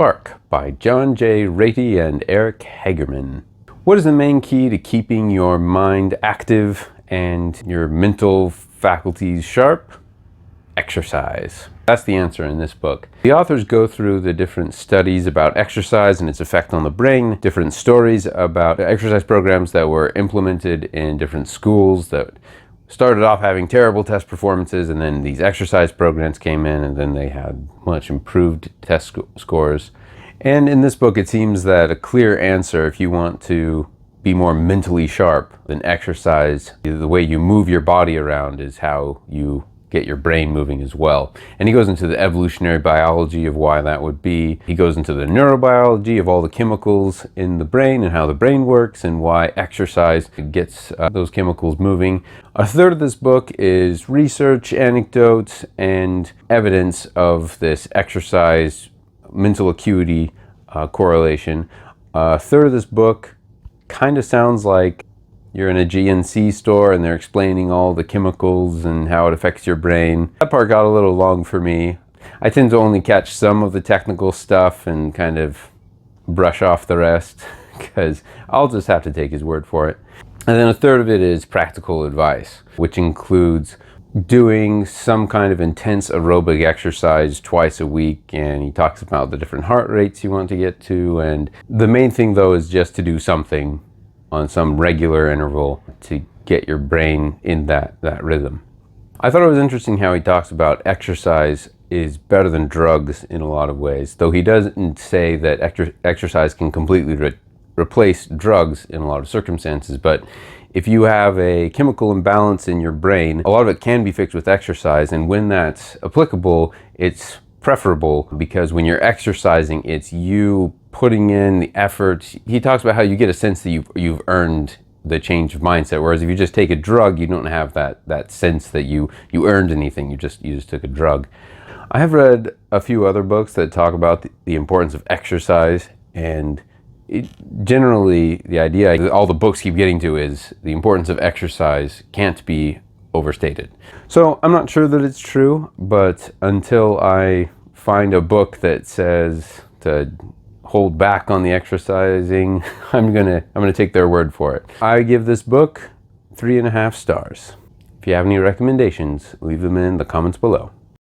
Spark by John J. Ratey and Erik. What is the main key to keeping your mind active and your mental faculties sharp? Exercise. That's the answer in this book. The authors go through the different studies about exercise and its effect on the brain, different stories about exercise programs that were implemented in different schools that started off having terrible test performances, and then these exercise programs came in and then they had much improved test scores. And in this book, it seems that a clear answer, if you want to be more mentally sharp, than exercise, the way you move your body around is how you get your brain moving as well. And he goes into the evolutionary biology of why that would be. He goes into the neurobiology of all the chemicals in the brain and how the brain works and why exercise gets those chemicals moving. A third of this book is research, anecdotes, and evidence of this exercise mental acuity correlation. A third of this book kind of sounds like you're in a GNC store and they're explaining all the chemicals and how it affects your brain. That part got a little long for me. I tend to only catch some of the technical stuff and kind of brush off the rest because I'll just have to take his word for it. And then a third of it is practical advice, which includes doing some kind of intense aerobic exercise twice a week, and he talks about the different heart rates you want to get to, and the main thing though is just to do something on some regular interval to get your brain in that rhythm. I thought it was interesting how he talks about exercise is better than drugs in a lot of ways, though he doesn't say that exercise can completely replace drugs in a lot of circumstances. But if you have a chemical imbalance in your brain, a lot of it can be fixed with exercise, and when that's applicable, it's preferable because when you're exercising, it's you putting in the effort. He talks about how you get a sense that you've earned the change of mindset, whereas if you just take a drug, you don't have that sense that you earned anything. You just took a drug. I have read a few other books that talk about the importance of exercise, and generally the idea that all the books keep getting to is the importance of exercise can't be overstated. So I'm not sure that it's true, but until I find a book that says to hold back on the exercising, I'm gonna take their word for it. I give this book 3.5 stars. If you have any recommendations, leave them in the comments below.